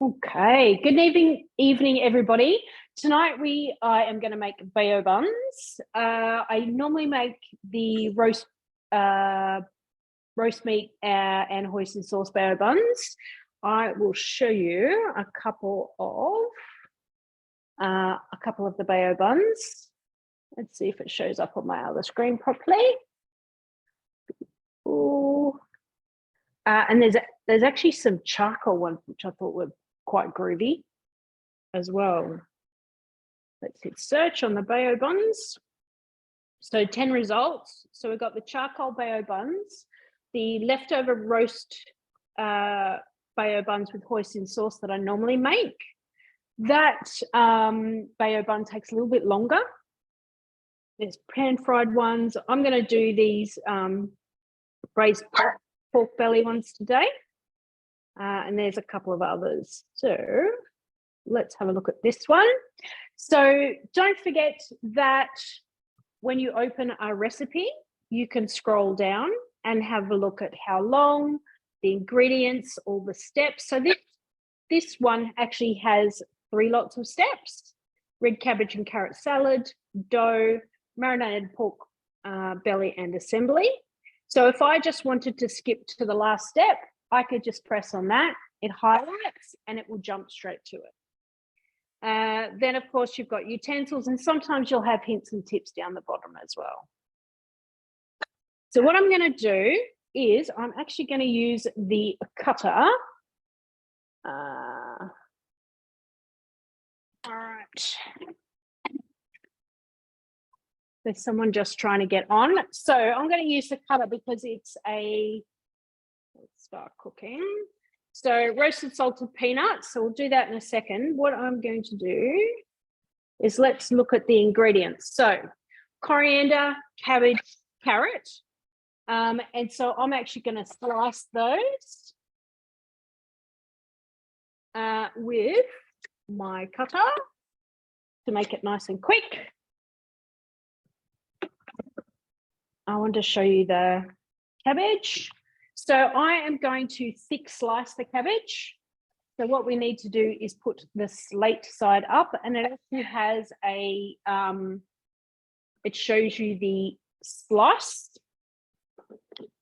Okay, good evening, everybody. Tonight I am going to make bao buns. I normally make the roast meat and hoisin sauce bao buns. I will show you a couple of the bao buns. Let's see if it shows up on my other screen properly. Ooh. And there's actually some charcoal ones which I thought were quite groovy as well. Let's hit search on the bao buns. So 10 results. So we've got the charcoal bao buns, the leftover roast bao buns with hoisin sauce that I normally make. That bao bun takes a little bit longer. There's pan fried ones. I'm going to do these braised pork belly ones today. And there's a couple of others. So let's have a look at this one. So don't forget that when you open a recipe, you can scroll down and have a look at how long, the ingredients, all the steps. So this one actually has 3 lots of steps: red cabbage and carrot salad, dough, marinated pork belly and assembly. So if I just wanted to skip to the last step, I could just press on that, it highlights, and it will jump straight to it. Then, of course, you've got utensils, and sometimes you'll have hints and tips down the bottom as well. So what I'm going to do is I'm actually going to use the cutter. All right. There's someone just trying to get on. So I'm going to use the cutter because it's let's start cooking. So roasted salted peanuts. So we'll do that in a second. What I'm going to do is let's look at the ingredients. So coriander, cabbage, carrot. And so I'm actually going to slice those with my cutter to make it nice and quick. I want to show you the cabbage. So I am going to thick slice the cabbage. So what we need to do is put the slate side up, and it actually has a, it shows you the slice.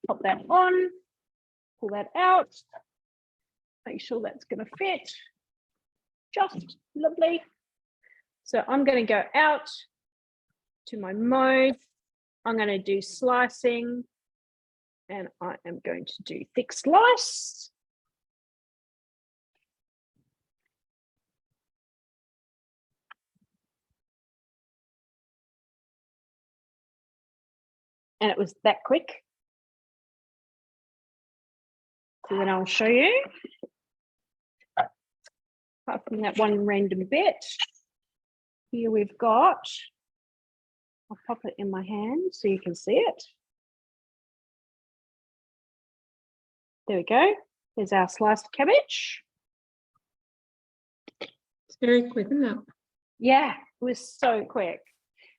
Pop that on, pull that out, make sure that's going to fit. Just lovely. So I'm going to go out to my mode. I'm going to do slicing, and I am going to do thick slice. And it was that quick. So then I'll show you. Apart from that one random bit, here we've got, I'll pop it in my hand so you can see it. There we go. There's our sliced cabbage. It's very quick, isn't it? Yeah, it was so quick.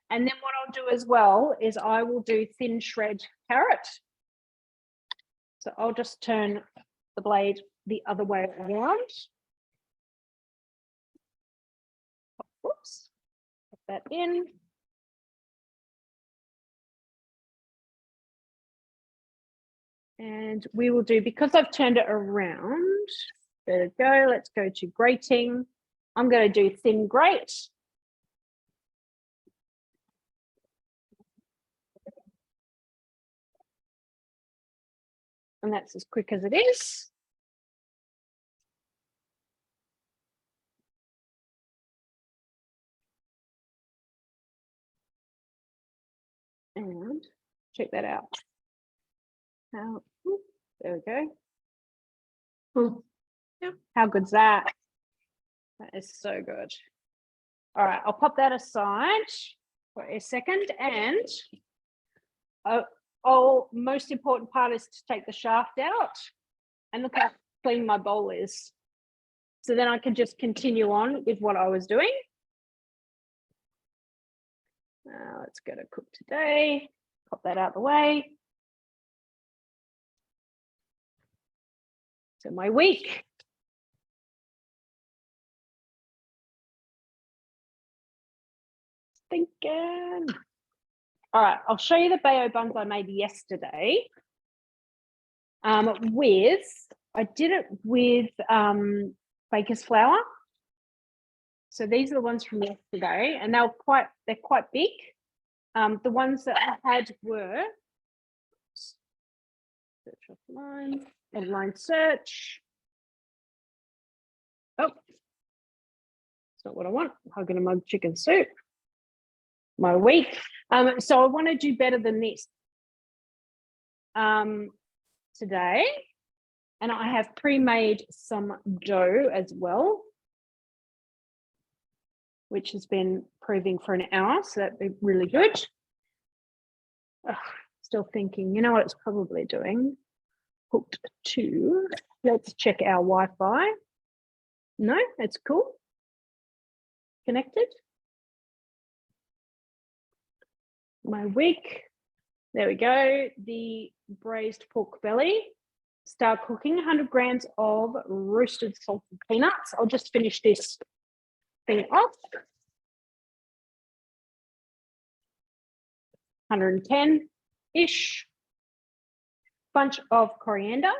And then what I'll do as well is I will do thin shred carrot. So I'll just turn the blade the other way around. Whoops, put that in. And we will do, because I've turned it around, there we go, let's go to grating. I'm going to do thin grate. And that's as quick as it is. And check that out. Now, there we go. Oh, yeah. How good's that? That is so good. All right, I'll pop that aside for a second. And most important part is to take the shaft out. And look how clean my bowl is. So then I can just continue on with what I was doing. Let's go to cook today. Pop that out of the way. So my week thinking. All right, I'll show you the bao buns I made yesterday. I did it with baker's flour. So these are the ones from yesterday, and they're quite big. The ones that I had were search offline, online search. Oh, that's not what I want. I'm going to mug chicken soup. My week. So I want to do better than this today. And I have pre-made some dough as well, which has been proving for an hour. So that'd be really good. Still thinking, you know what it's probably doing? Hooked to, let's check our Wi-Fi. No, that's cool. Connected. My wick. There we go. The braised pork belly. Start cooking. 100 grams of roasted salted peanuts. I'll just finish this thing off. 110-ish. Bunch of coriander.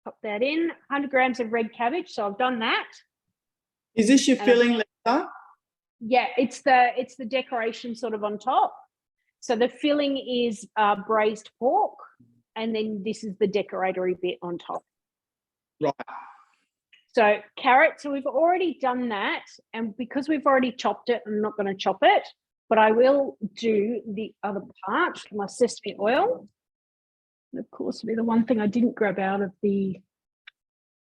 Pop that in. 100 grams of red cabbage. So I've done that. Is this your filling, Lisa? Yeah, it's the decoration sort of on top. So the filling is braised pork, and then this is the decoratory bit on top. Right. So carrot, so we've already done that, and because we've already chopped it, I'm not going to chop it, but I will do the other part, my sesame oil. And of course, it'll be the one thing I didn't grab out of the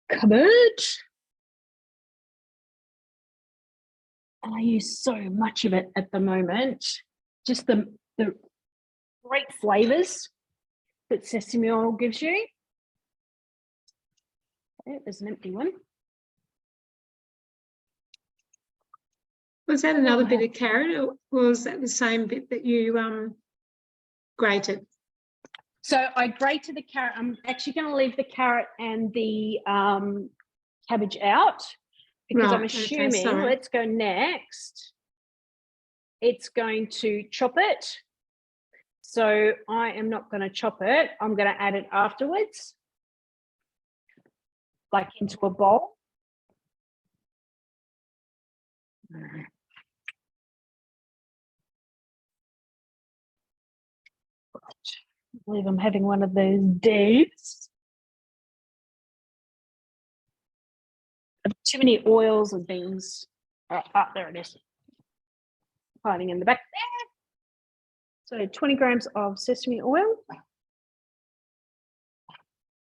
cupboard. And I use so much of it at the moment. Just the great flavors that sesame oil gives you. Okay, there's an empty one. Was that another bit of carrot, or was that the same bit that you grated? So I grated the carrot. I'm actually going to leave the carrot and the cabbage out because Right, I'm assuming, okay, let's go next. It's going to chop it. So I am not going to chop it. I'm going to add it afterwards, like into a bowl. I believe I'm having one of those days. Too many oils and things. There it is. Hiding in the back there. So 20 grams of sesame oil.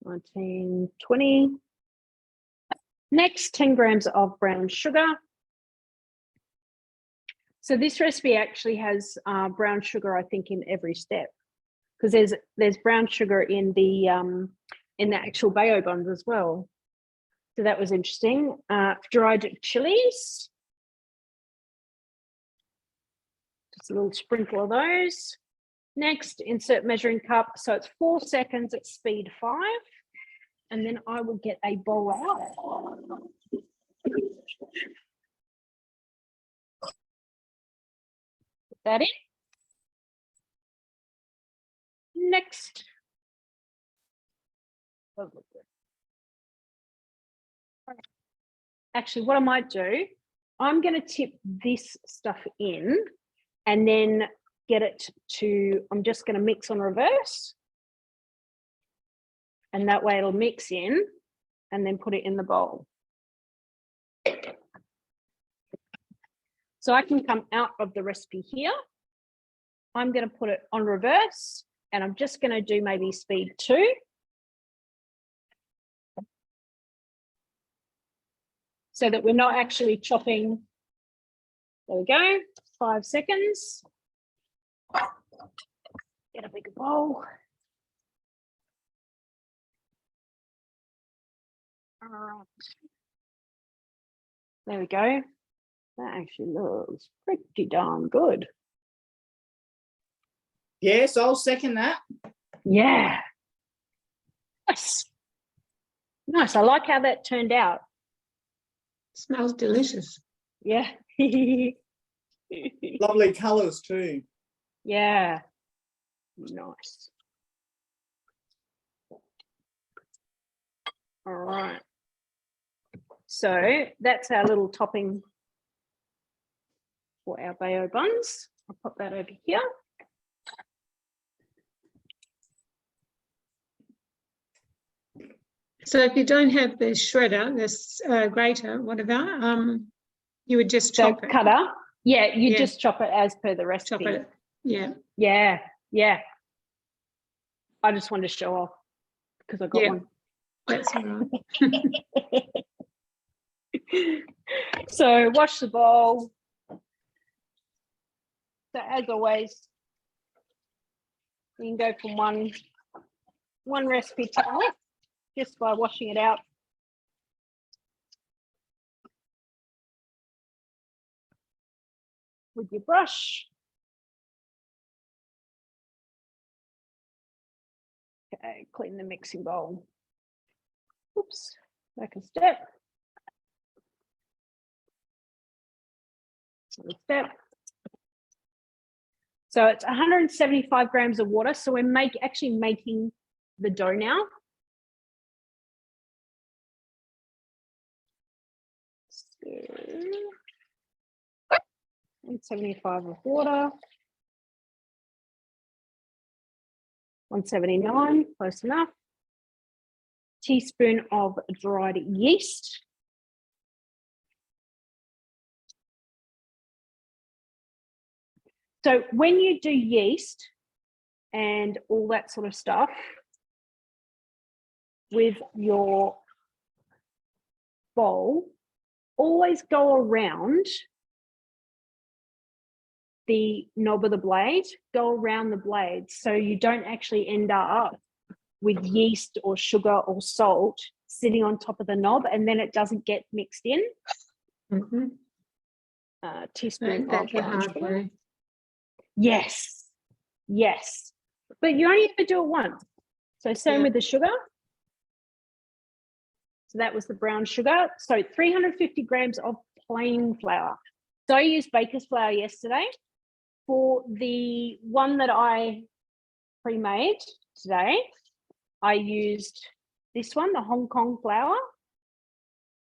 19, 20. Next, 10 grams of brown sugar. So this recipe actually has brown sugar, I think, in every step, because there's brown sugar in the actual bao buns as well. So that was interesting. Dried chilies. Just a little sprinkle of those. Next, insert measuring cup. So it's 4 seconds at speed 5. And then I will get a bowl out. Put that in. Next. Actually, what I might do, I'm going to tip this stuff in and then get it to, I'm just going to mix on reverse. And that way it'll mix in and then put it in the bowl. So I can come out of the recipe here. I'm going to put it on reverse and I'm just going to do maybe speed 2. So that we're not actually chopping. There we go, 5 seconds. Get a bigger bowl. All right. There we go. That actually looks pretty darn good. Yes, I'll second that. Yeah. Nice. Nice. I like how that turned out. Smells delicious. Yeah. Lovely colours too. Yeah. Nice. All right. So that's our little topping for our bao buns. I'll pop that over here. So if you don't have the shredder, this grater, whatever, you would just So chop it. cutter. Yeah, you Yeah. just chop it as per the Chop recipe. it. Yeah. Yeah, yeah. I just wanted to show off because I got Yeah. one. That's all right. So wash the bowl. So as always, you can go from one recipe to the next just by washing it out. With your brush. Okay, clean the mixing bowl. Oops, back a step. Another step. So it's 175 grams of water. So we're actually making the dough now. So 175 of water. 179, close enough. Teaspoon of dried yeast. So when you do yeast and all that sort of stuff with your bowl, always go around the knob of the blade, go around the blade so you don't actually end up with yeast or sugar or salt sitting on top of the knob and then it doesn't get mixed in. Mm-hmm. Teaspoon That's of the brown hard sugar. way. Yes, yes. But you only ever do it once. So same with the sugar. So that was the brown sugar. So 350 grams of plain flour. So I used baker's flour yesterday. For the one that I pre-made today, I used this one, the Hong Kong flour.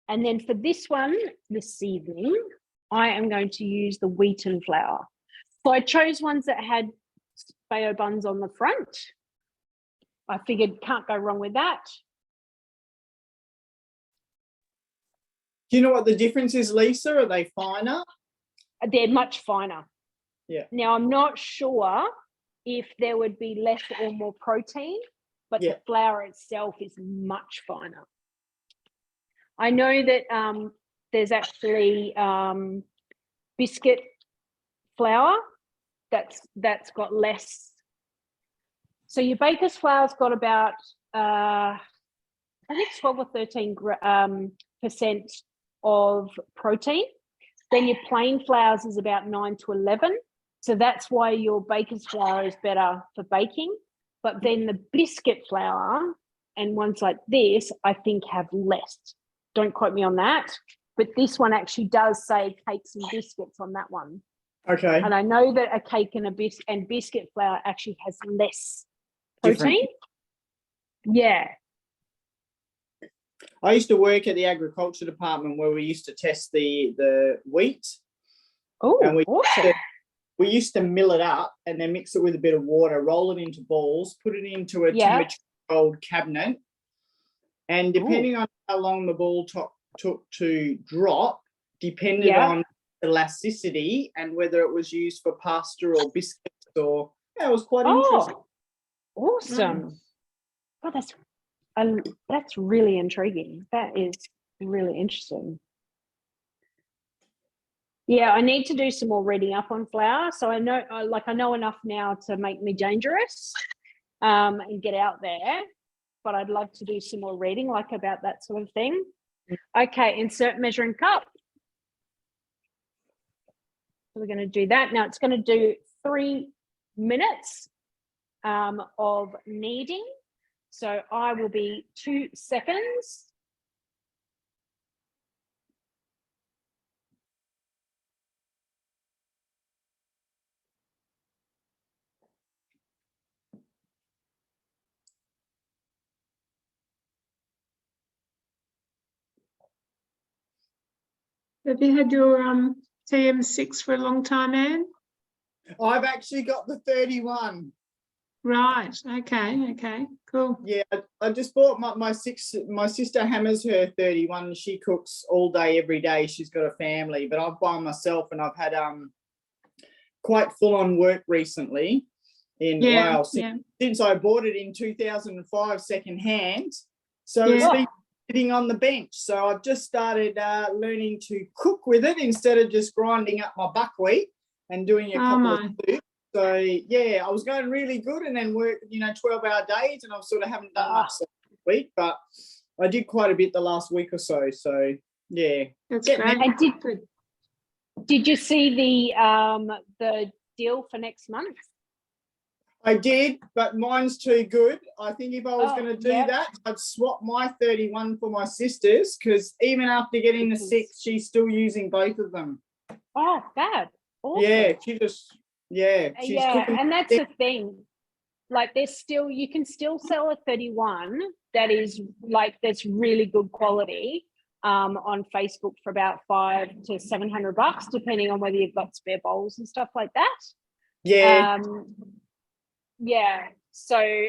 And then for this one, this evening, I am going to use the wheaten flour. So I chose ones that had bao buns on the front. I figured can't go wrong with that. Do you know what the difference is, Lisa? Are they finer? They're much finer. Yeah. Now, I'm not sure if there would be less or more protein, but the flour itself is much finer. I know that there's actually biscuit flour that's got less. So your baker's flour's got about I think 12 or 13% of protein. Then your plain flours is about 9 to 11. So that's why your baker's flour is better for baking. But then the biscuit flour and ones like this, I think have less. Don't quote me on that. But this one actually does say cakes and biscuits on that one. Okay. And I know that a cake and biscuit flour actually has less protein. Yeah. I used to work at the agriculture department where we used to test the wheat. Oh, and awesome. we used to mill it up and then mix it with a bit of water, roll it into balls, put it into a temperature-controlled cabinet. And depending on how long the ball took to drop, depended on elasticity and whether it was used for pasta or biscuits or, it was quite interesting. Awesome. Oh, that's really intriguing. That is really interesting. Yeah, I need to do some more reading up on flour. So I know enough now to make me dangerous and get out there. But I'd love to do some more reading, like about that sort of thing. Okay, insert measuring cup. So we're going to do that. Now it's going to do 3 minutes of kneading. So I will be 2 seconds. Have you had your TM6 for a long time, Anne? I've actually got the 31. Right. Okay. Cool. Yeah, I just bought my sister hammers her 31. She cooks all day, every day. She's got a family, but I'm by myself, and I've had quite full on work recently. Since I bought it in 2005 second hand. So it's been sitting on the bench. So I've just started learning to cook with it instead of just grinding up my buckwheat and doing a couple of soups. So yeah, I was going really good, and then work, 12-hour days, and I sort of haven't done much this week, but I did quite a bit the last week or so. So yeah, that's great. And did you see the deal for next month? I did, but mine's too good. I think if I was going to do that, I'd swap my 31 for my sister's, because even after getting the 6, she's still using both of them. Oh, fab. Awesome. Yeah, she's cooking. And that's the thing. Like, you can still sell a 31 that is that's really good quality on Facebook for about $500 to $700, depending on whether you've got spare bowls and stuff like that. Yeah. So,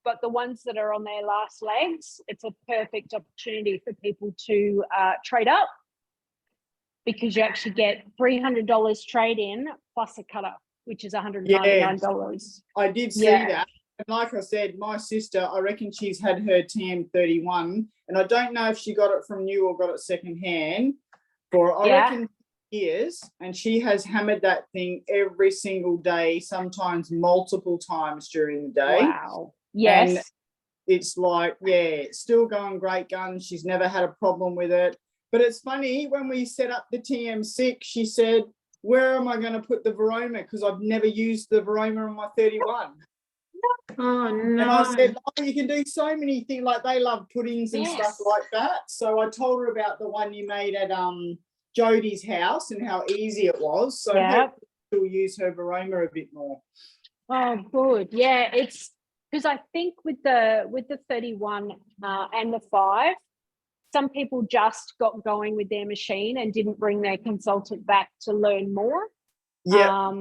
but the ones that are on their last legs, it's a perfect opportunity for people to trade up, because you actually get $300 trade in plus a cutter, which is $199. I did see that. And like I said, my sister, I reckon she's had her TM31, and I don't know if she got it from new or got it secondhand for, I reckon, years, and she has hammered that thing every single day, sometimes multiple times during the day. Wow. Yes. And it's like, it's still going great guns. She's never had a problem with it. But it's funny, when we set up the TM6, she said, where am I going to put the Varoma? Because I've never used the Varoma on my 31. Oh, no. And I said, you can do so many things. Like, they love puddings and stuff like that. So I told her about the one you made at Jodie's house and how easy it was. So hopefully she'll use her Varoma a bit more. Oh, good. Yeah, it's because I think with the 31 and the 5, some people just got going with their machine and didn't bring their consultant back to learn more. Yeah.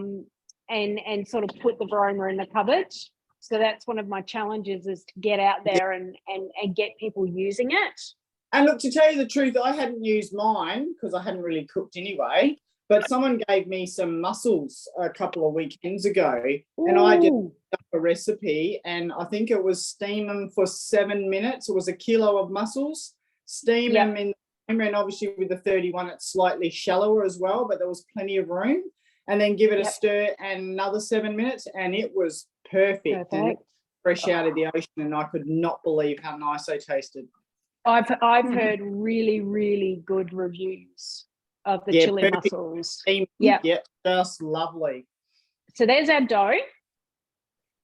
And sort of put the Varoma in the cupboard. So that's one of my challenges, is to get out there and get people using it. And look, to tell you the truth, I hadn't used mine because I hadn't really cooked anyway. But someone gave me some mussels a couple of weekends ago. Ooh. And I did a recipe, and I think it was steam them for 7 minutes. It was 1 kilo of mussels. Steam them in the steamer, and obviously with the 31, it's slightly shallower as well, but there was plenty of room. And then give it a stir and another 7 minutes, and it was perfect. And fresh out of the ocean, and I could not believe how nice they tasted. I've heard really, really good reviews of the chili mussels. Yeah, just lovely. So there's our dough.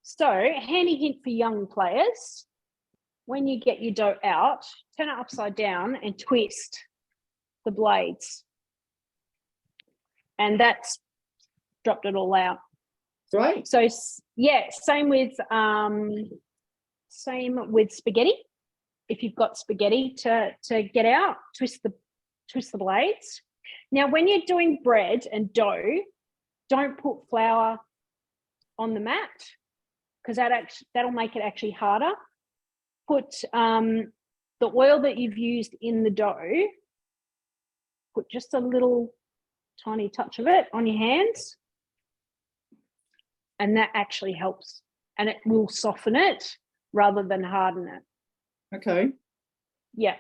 So, handy hint for young players: when you get your dough out, turn it upside down and twist the blades, and that's dropped it all out. Great. So same with spaghetti. If you've got spaghetti to get out, twist the blades. Now, when you're doing bread and dough, don't put flour on the mat, because that'll make it actually harder. Put the oil that you've used in the dough, put just a little tiny touch of it on your hands, and that actually helps, and it will soften it rather than harden it. Okay. Yeah.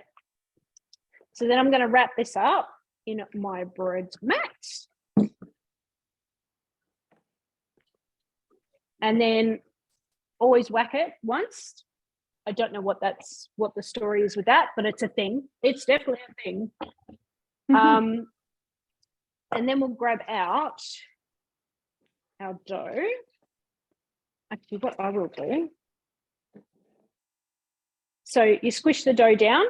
So then I'm going to wrap this up in my bread mat. And then always whack it once. I don't know what the story is with that, but it's a thing. It's definitely a thing. And then we'll grab out our dough. Actually, what I will do. So you squish the dough down.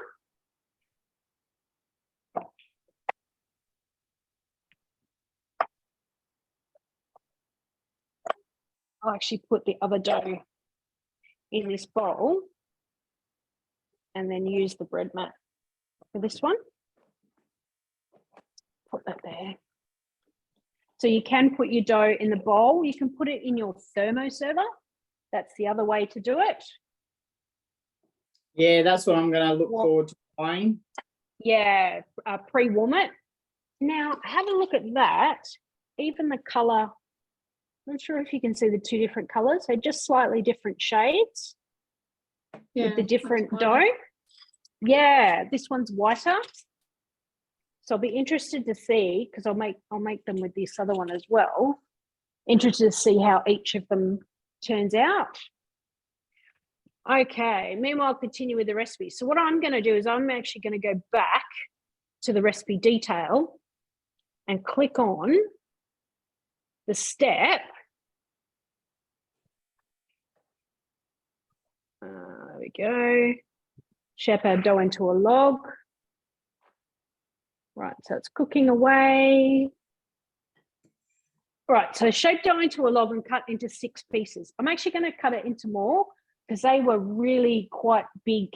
I'll actually put the other dough in this bowl and then use the bread mat for this one. put that there. So you can put your dough in the bowl. You can put it in your thermo server. That's the other way to do it. Yeah, that's what I'm going to look forward to buying. Yeah, pre-warm it. Now, have a look at that. Even the colour, I'm not sure if you can see the two different colours. They're just slightly different shades with the different dough. Yeah, this one's whiter. So I'll be interested to see, because I'll make them with this other one as well. Interested to see how each of them turns out. Okay, meanwhile, I'll continue with the recipe. So what I'm going to do is I'm actually going to go back to the recipe detail and click on the step. There we go. Shape our dough into a log. Right, so it's cooking away. Right, so shape dough into a log and cut into 6 pieces. I'm actually going to cut it into more because they were really quite big,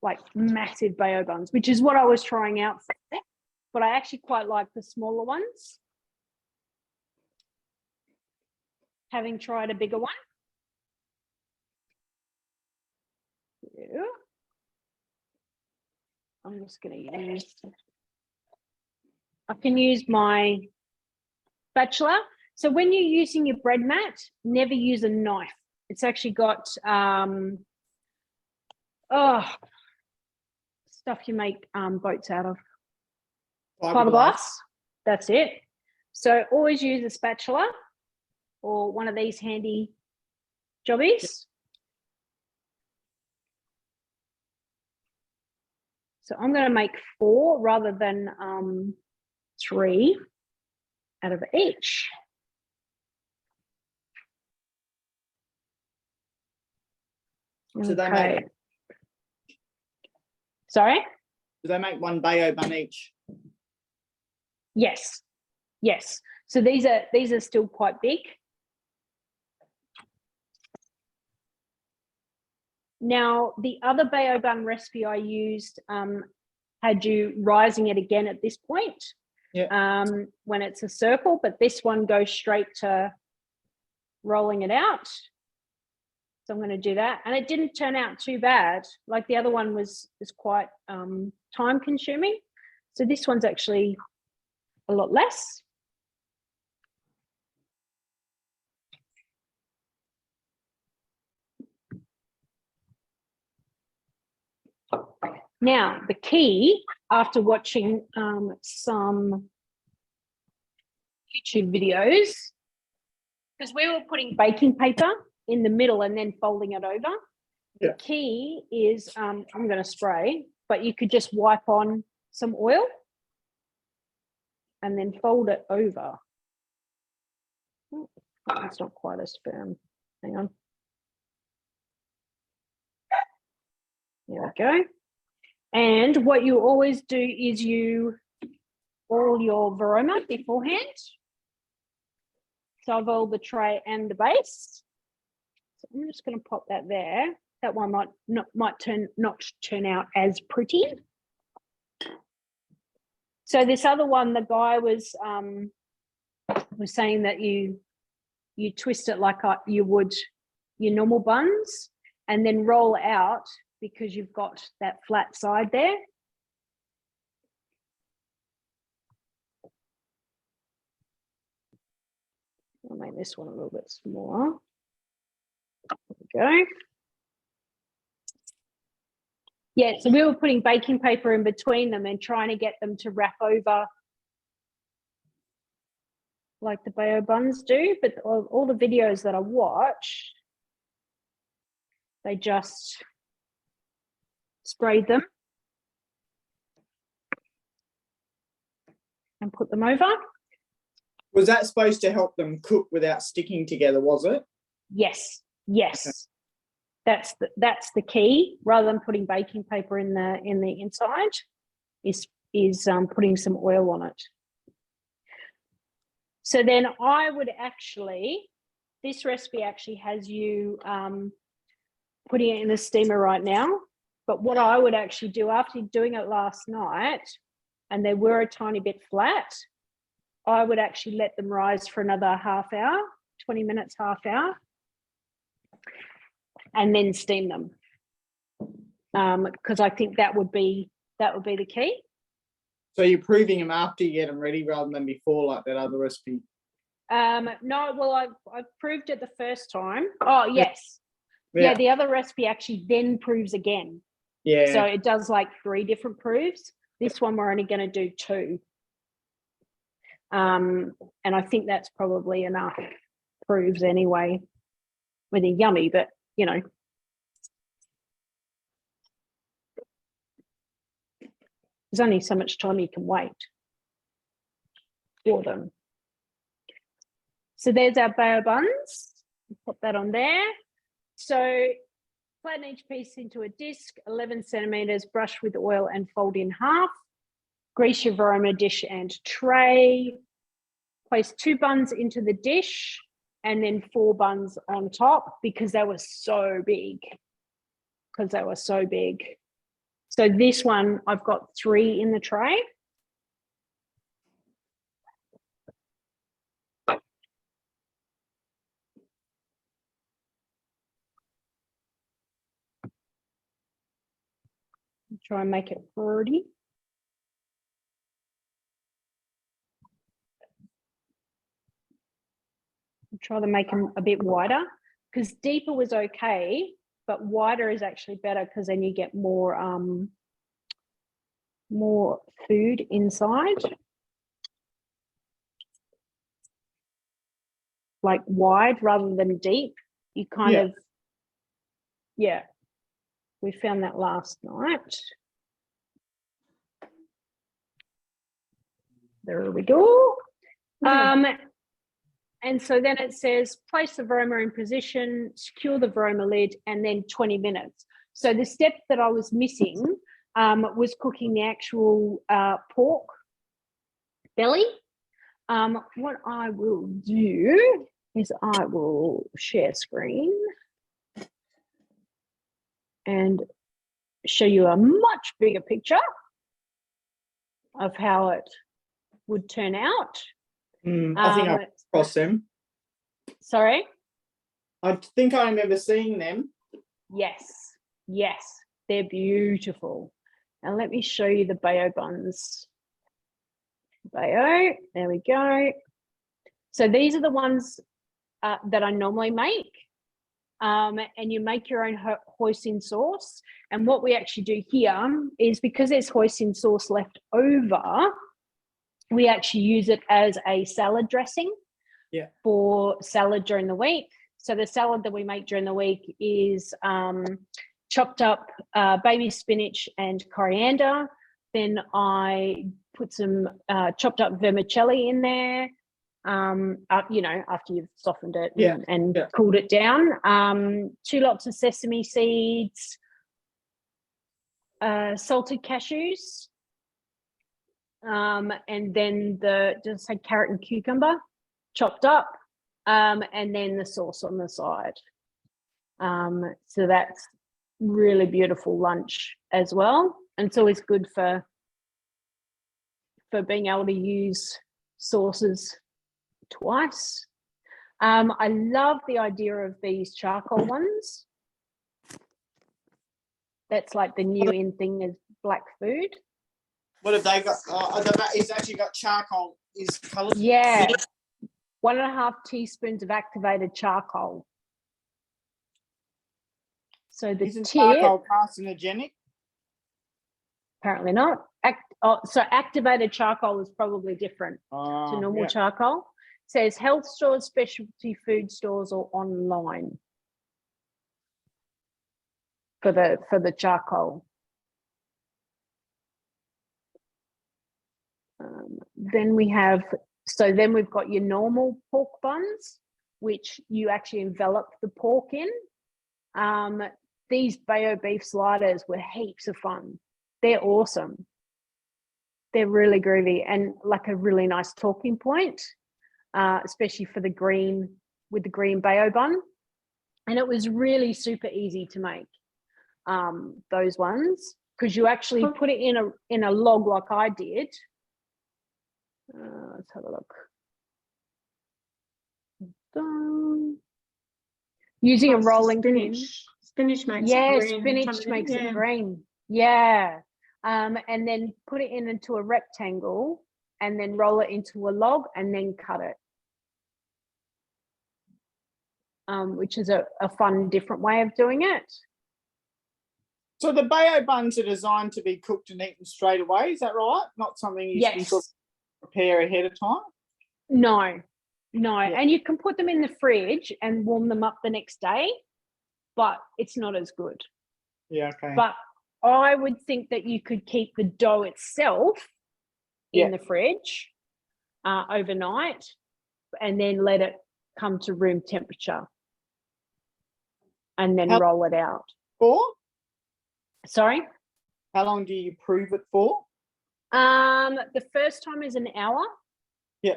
like massive bao buns, which is what I was trying out for. But I actually quite like the smaller ones, having tried a bigger one. Yeah. I'm just going to use, I can use my spatula. So when you're using your bread mat, never use a knife. It's actually got stuff you make boats out of. Fiberglass. That's it. So always use a spatula or one of these handy jobbies. So I'm going to make 4 rather than 3 out of each. So they make, sorry? Do they make one bao bun each? Yes. Yes. So these are still quite big. Now, the other bao bun recipe I used had you rising it again at this point. Yeah. When it's a circle, but this one goes straight to rolling it out. So I'm going to do that. And it didn't turn out too bad. Like the other one was quite time consuming. So this one's actually a lot less. Now, the key, after watching some YouTube videos, because we were putting baking paper in the middle and then folding it over. Yeah. The key is, I'm going to spray, but you could just wipe on some oil and then fold it over. Oh, it's not quite as firm. Hang on. There we go. And what you always do is you oil your varoma beforehand. So I've oiled the tray and the base. So I'm just going to pop that there. That one might not turn out as pretty. So this other one, the guy was saying that you twist it like you would your normal buns and then roll out because you've got that flat side there. I'll make this one a little bit smaller. There we go. Yeah, so we were putting baking paper in between them and trying to get them to wrap over like the bao buns do, but all the videos that I watch, they just sprayed them and put them over. Was that supposed to help them cook without sticking together, was it? Yes, yes. That's the key. Rather than putting baking paper in the inside, is putting some oil on it. So then I would actually, this recipe actually has you putting it in the steamer right now. But what I would actually do after doing it last night and they were a tiny bit flat, I would actually let them rise for another half hour, 20 minutes, half hour, and then steam them. Because I think that would be the key. So you're proving them after you get them ready rather than before, like that other recipe? No, well, I proved it the first time. Oh, yes. Yeah, the other recipe actually then proves again. Yeah. So it does like 3 different proofs. This one we're only going to do 2. And I think that's probably enough proofs anyway. Well, they're yummy, but you know. There's only so much time you can wait for them. So there's our bao buns. Put that on there. So flatten each piece into a disc, 11 centimeters, brush with oil and fold in half. Grease your varoma dish and tray. Place 2 buns into the dish and then 4 buns on top because they were so big. So this one, I've got 3 in the tray. Try and make it pretty. Try to make them a bit wider because deeper was okay, but wider is actually better because then you get more food inside. Like wide rather than deep. You kind of, yeah. We found that last night. There we go. And so then it says, place the varoma in position, secure the varoma lid, and then 20 minutes. So the step that I was missing was cooking the actual pork belly. What I will do is I will share screen and show you a much bigger picture of how it would turn out. I think I've crossed them. Sorry? I think I remember seeing them. Yes, they're beautiful. And let me show you the bao buns. Bao, there we go. So these are the ones that I normally make. And you make your own hoisin sauce. And what we actually do here is because there's hoisin sauce left over, we actually use it as a salad dressing for salad during the week. So the salad that we make during the week is chopped up baby spinach and coriander. Then I put some chopped up vermicelli in there, after you've softened it and cooled it down. 2 lots of sesame seeds, salted cashews, and then just say carrot and cucumber chopped up, and then the sauce on the side. So that's really beautiful lunch as well. And it's always good for being able to use sauces twice. I love the idea of these charcoal ones. That's like the new in thing is black food. What have they got? It's actually got charcoal. Is coloured. Yeah, 1.5 teaspoons of activated charcoal. So the Isn't tip, charcoal carcinogenic? Apparently not. So activated charcoal is probably different to normal charcoal. It says health stores, specialty food stores, or online for the charcoal. Then we've got your normal pork buns, which you actually envelop the pork in. These bao beef sliders were heaps of fun. They're awesome. They're really groovy and like a really nice talking point, especially for the green bao bun. And it was really super easy to make those ones. because you actually put it in a log like I did. Let's have a look. Using a rolling pin. Spinach makes it green. Spinach makes it green. Yeah. And then put it into a rectangle and then roll it into a log and then cut it. Which is a fun, different way of doing it. So the bao buns are designed to be cooked and eaten straight away. Is that right? Not something you can sort of prepare ahead of time? No. And you can put them in the fridge and warm them up the next day, but it's not as good. Yeah, okay. But I would think that you could keep the dough itself in the fridge overnight and then let it come to room temperature and then roll it out. For? Sorry? How long do you prove it for? The first time is an hour. Yeah.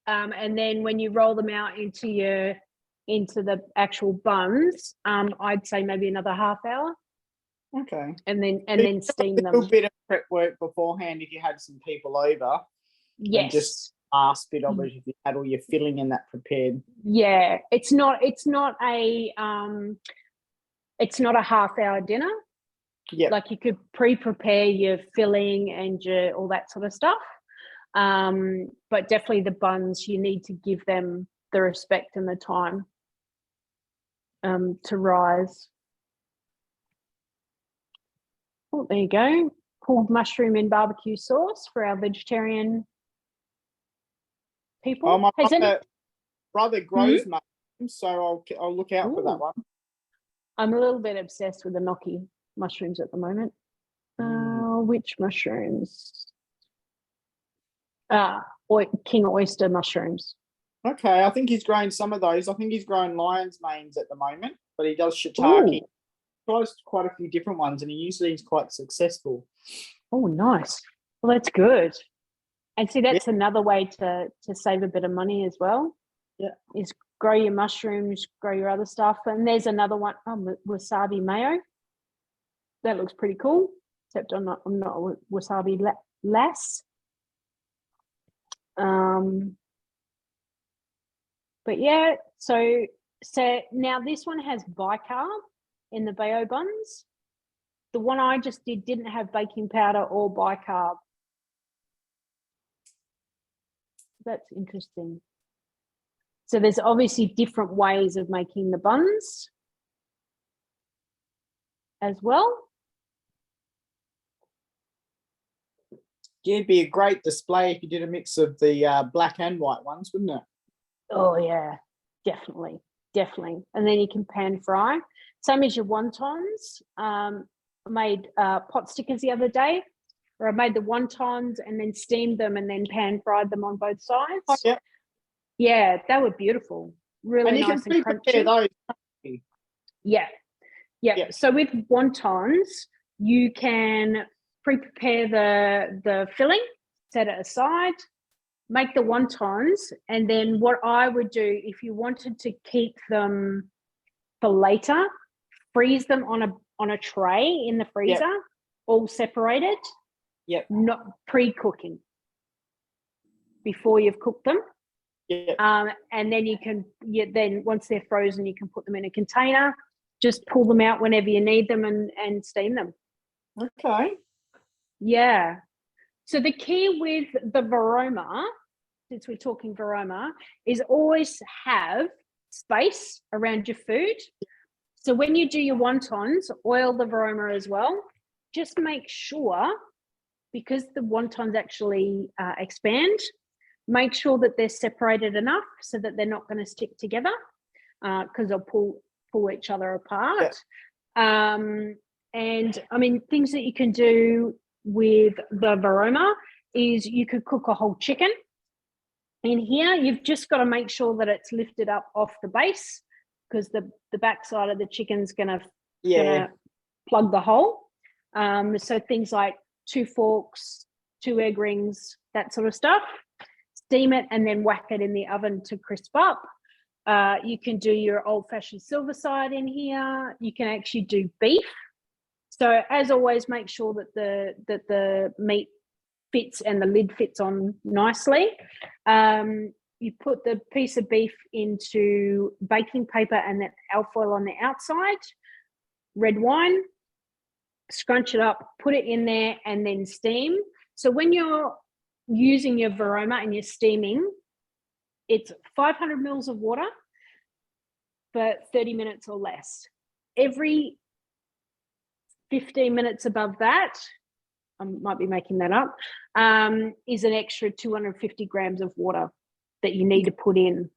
And then when you roll them out into the actual buns, I'd say maybe another half hour. Okay. And then steam them. A little bit of prep work beforehand if you had some people over. Yes. And just last bit of it if you had all your filling in that prepared. Yeah. It's not a half-hour dinner. Yeah. Like you could pre-prepare your filling and your all that sort of stuff. But definitely the buns, you need to give them the respect and the time to rise. Oh, there you go. Pulled mushroom and barbecue sauce for our vegetarian people. Oh, my brother grows mushrooms, so I'll look out for that one. I'm a little bit obsessed with the gnocchi mushrooms at the moment. Which mushrooms? King oyster mushrooms. Okay, I think he's growing some of those. I think he's growing lion's manes at the moment, but he does shiitake. Tries quite a few different ones, and he usually is quite successful. Oh, nice. Well, that's good. And see, that's another way to save a bit of money as well. Yeah, is grow your mushrooms, grow your other stuff, and there's another one, wasabi mayo. That looks pretty cool. Except I'm not a wasabi lass. But yeah, so now this one has bicarb in the bao buns. The one I just didn't have baking powder or bicarb. That's interesting. So there's obviously different ways of making the buns as well. Yeah, it'd be a great display if you did a mix of the black and white ones, wouldn't it? Oh yeah, definitely. And then you can pan fry. Same as your wontons. I made pot stickers the other day, where I made the wontons and then steamed them and then pan fried them on both sides. Oh, yeah. Yeah, they were beautiful. Really nice and crunchy. Those. Yeah. So with wontons, you can pre-prepare the filling, set it aside, make the wontons, and then what I would do if you wanted to keep them for later, freeze them on a tray in the freezer, all separated. Yep. Not pre-cooking before you've cooked them. Yeah. And then you can then once they're frozen, you can put them in a container, just pull them out whenever you need them and steam them. Okay. Yeah. So the key with the varoma, since we're talking varoma, is always have space around your food. So when you do your wontons, oil the varoma as well. Just make sure, because the wontons actually expand, make sure that they're separated enough so that they're not going to stick together because they'll pull each other apart. Yeah. And I mean, things that you can do with the varoma is you could cook a whole chicken. In here, you've just got to make sure that it's lifted up off the base because the backside of the chicken's going to plug the hole. So things like 2 forks, 2 egg rings, that sort of stuff. Steam it and then whack it in the oven to crisp up. You can do your old-fashioned silver side in here. You can actually do beef. So as always, make sure that the meat fits and the lid fits on nicely. You put the piece of beef into baking paper and then alfoil on the outside, red wine, scrunch it up, put it in there, and then steam. So when you're using your Varoma and you're steaming, it's 500 mils of water for 30 minutes or less. Every 15 minutes above that, I might be making that up, is an extra 250 grams of water that you need to put in,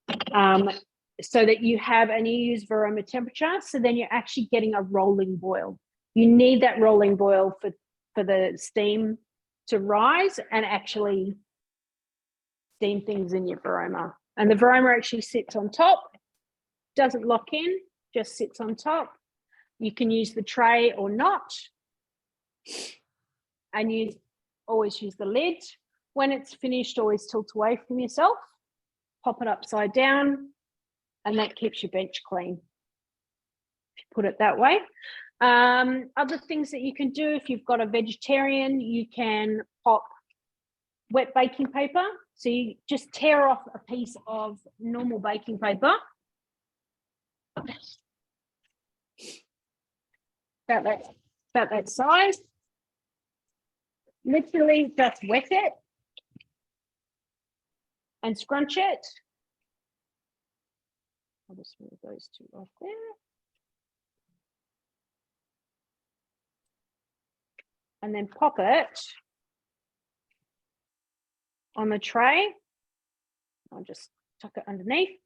so that you have, and you use Varoma temperature, so then you're actually getting a rolling boil. You need that rolling boil for the steam to rise and actually steam things in your Varoma. And the Varoma actually sits on top, doesn't lock in, just sits on top. You can use the tray or not, and always use the lid. When it's finished, always tilt away from yourself, pop it upside down, and that keeps your bench clean, if you put it that way. Other things that you can do, if you've got a vegetarian, you can pop wet baking paper. So you just tear off a piece of normal baking paper, about that size. Literally just wet it and scrunch it. I'll just move those two off there. And then pop it on the tray. I'll just tuck it underneath.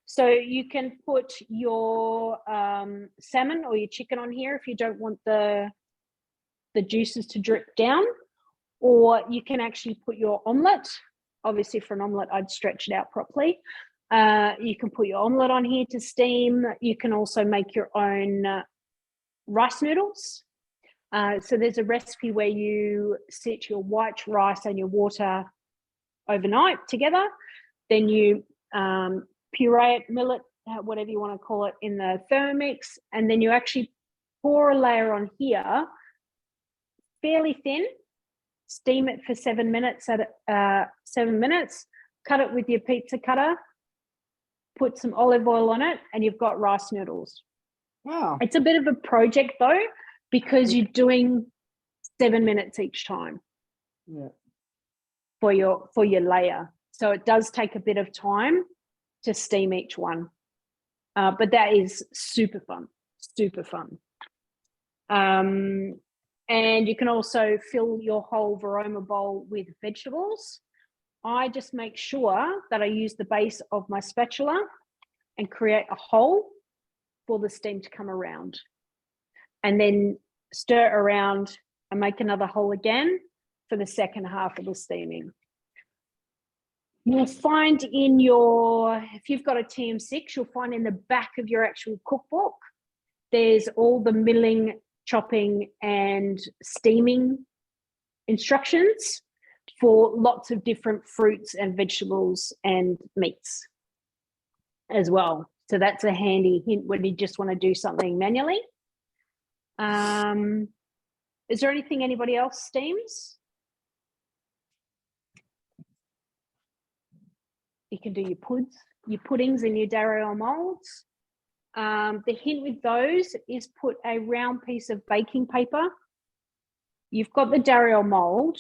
So you can put your salmon or your chicken on here if you don't want the juices to drip down, or you can actually put your omelette. Obviously for an omelette, I'd stretch it out properly. You can put your omelette on here to steam. You can also make your own rice noodles. So there's a recipe where you set your white rice and your water overnight together. Then you puree it, mill it, whatever you want to call it, in the Thermomix. And then you actually pour a layer on here, fairly thin, steam it for 7 minutes at 7 minutes, cut it with your pizza cutter, put some olive oil on it, and you've got rice noodles. Wow. It's a bit of a project though, because you're doing 7 minutes each time. Yeah. For your layer. So it does take a bit of time to steam each one. But that is super fun, super fun. And you can also fill your whole Varoma bowl with vegetables. I just make sure that I use the base of my spatula and create a hole for the steam to come around. And then stir around and make another hole again for the second half of the steaming. You'll find if you've got a TM6, you'll find in the back of your actual cookbook, there's all the milling, chopping and steaming instructions for lots of different fruits and vegetables and meats as well. So that's a handy hint when you just want to do something manually. Is there anything anybody else steams? You can do your puddings and your Dario molds. The hint with those is put a round piece of baking paper. You've got the Dario mold.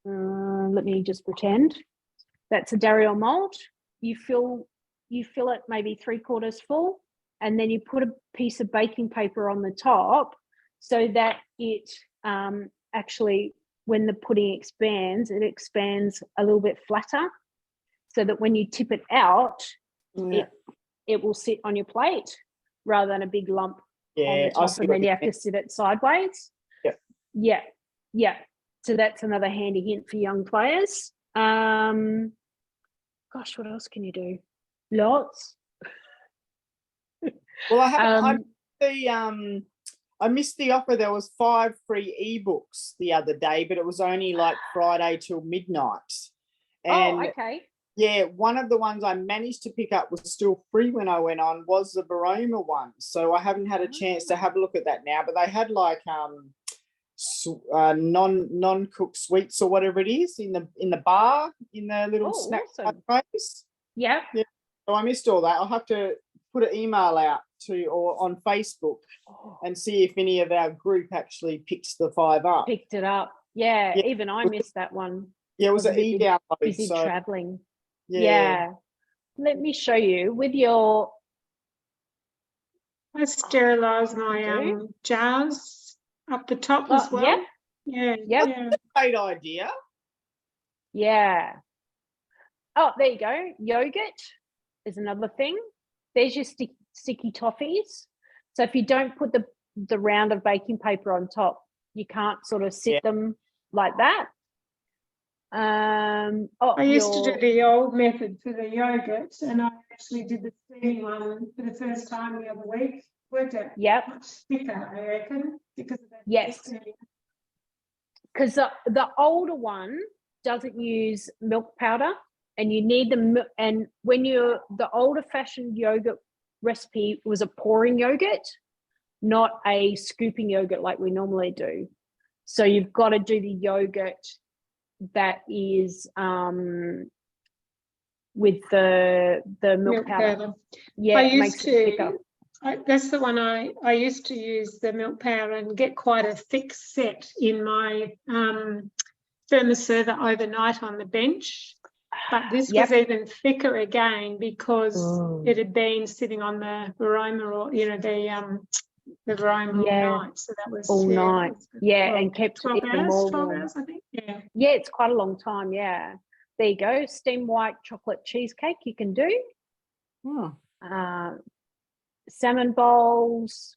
Let me just pretend that's a Dario mold. You fill it maybe 3/4 full, and then you put a piece of baking paper on the top so that it actually, when the pudding expands, it expands a little bit flatter, so that when you tip it out, it will sit on your plate rather than a big lump on the top, and then you have to sit it sideways. Yeah. So that's another handy hint for young players. Gosh, what else can you do? Lots. Well, I missed the offer. There was 5 free ebooks the other day, but it was only like Friday till midnight. And okay. Yeah, one of the ones I managed to pick up was still free when I went on was the Baroma one. So I haven't had a chance to have a look at that now, but they had like non-cooked sweets or whatever it is in the bar, in the little snack place. Yeah. So I missed all that. I'll have to put an email out to or on Facebook and see if any of our group actually picks the 5 up. Picked it up. Yeah, even I missed that one. Yeah, it was an e-download. Busy traveling. Yeah. Let me show you with your. I sterilise my jars up the top as well. Yeah. That's a great idea. Yeah. Oh, there you go. Yogurt is another thing. There's your sticky toffees. So if you don't put the round of baking paper on top, you can't sort of sit them like that. I used to do the old method for the yogurt, and I actually did the steaming one for the first time the other week. Worked out much thicker, I reckon, because of that. Yes. Because the older one doesn't use milk powder, and you need the milk. And when the older fashioned yogurt recipe was a pouring yogurt, not a scooping yogurt like we normally do. So you've got to do the yogurt that is with the milk powder. Yeah, it makes it thicker. That's the one I used to use, the milk powder, and get quite a thick set in my thermoserver overnight on the bench. But this was even thicker again because it had been sitting on the Baroma, or the Baroma all night. So that was all night. Well, and kept 12 hours, I think. Yeah, it's quite a long time. Yeah, there you go. Steamed white chocolate cheesecake you can do. Salmon bowls,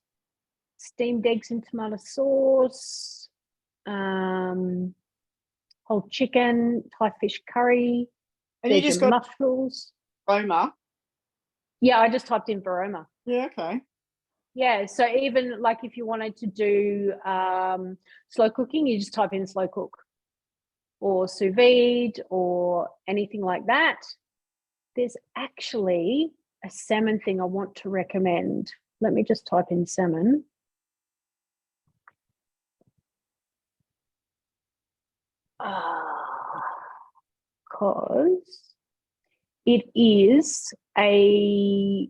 steamed eggs in tomato sauce, whole chicken, Thai fish curry. And you just got mussels. Baroma. Yeah, I just typed in Baroma. Yeah, okay. Yeah, so even like if you wanted to do slow cooking, you just type in slow cook or sous vide or anything like that. There's actually a salmon thing I want to recommend. Let me just type in salmon. Because it is a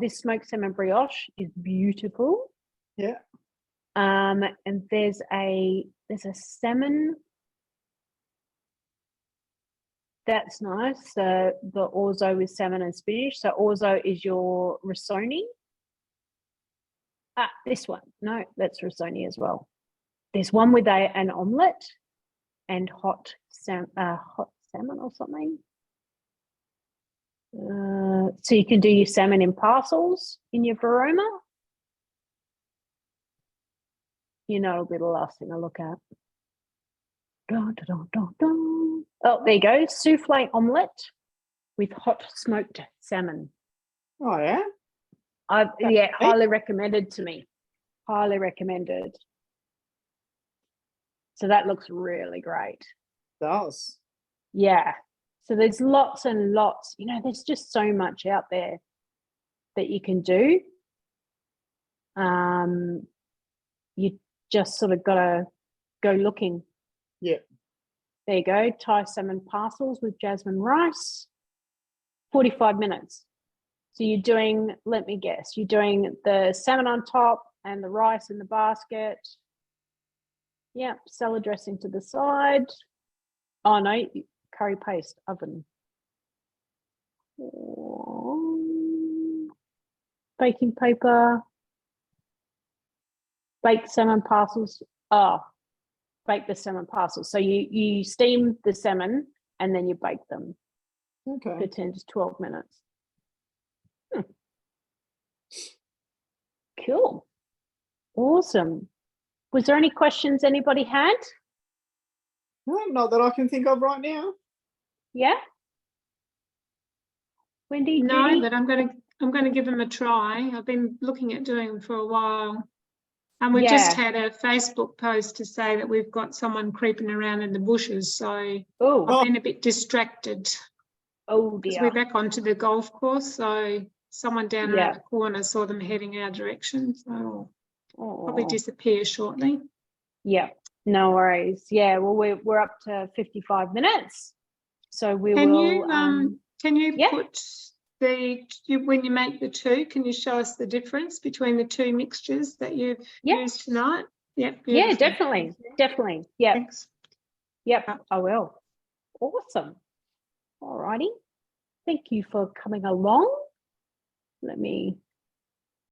this smoked salmon brioche is beautiful. Yeah. And there's a salmon. That's nice. The orzo with salmon and spinach. So orzo is your risotto. This one. No, that's risotto as well. There's one with an omelette and hot salmon or something. So you can do your salmon in parcels in your Baroma. It'll be the last thing I look at. Oh, there you go. Souffle omelette with hot smoked salmon. Oh, yeah? Highly recommended to me. Highly recommended. So that looks really great. It does. Yeah. So there's lots and lots. There's just so much out there that you can do. You just sort of got to go looking. Yeah. There you go. Thai salmon parcels with jasmine rice. 45 minutes. So you're doing, let me guess, you're doing the salmon on top and the rice in the basket. Yep. Salad dressing to the side. Oh, no. Curry paste oven. Baking paper. Baked salmon parcels. Bake the salmon parcels. So you steam the salmon and then you bake them. Okay. For 10 to 12 minutes. Cool. Awesome. Was there any questions anybody had? No, not that I can think of right now. Yeah. Wendy? No, but I'm going to give them a try. I've been looking at doing them for a while. And we just had a Facebook post to say that we've got someone creeping around in the bushes. So I've been a bit distracted. Oh Because dear. we're back onto the golf course. So someone down around the corner saw them heading our direction. So I'll probably disappear shortly. Yeah, no worries. Yeah, well, we're up to 55 minutes. So we will. Can you put when you make the two, can you show us the difference between the two mixtures that you've used tonight? Yep. Yeah, definitely. Definitely. Yeah. Thanks. Yep, I will. Awesome. All righty. Thank you for coming along. Let me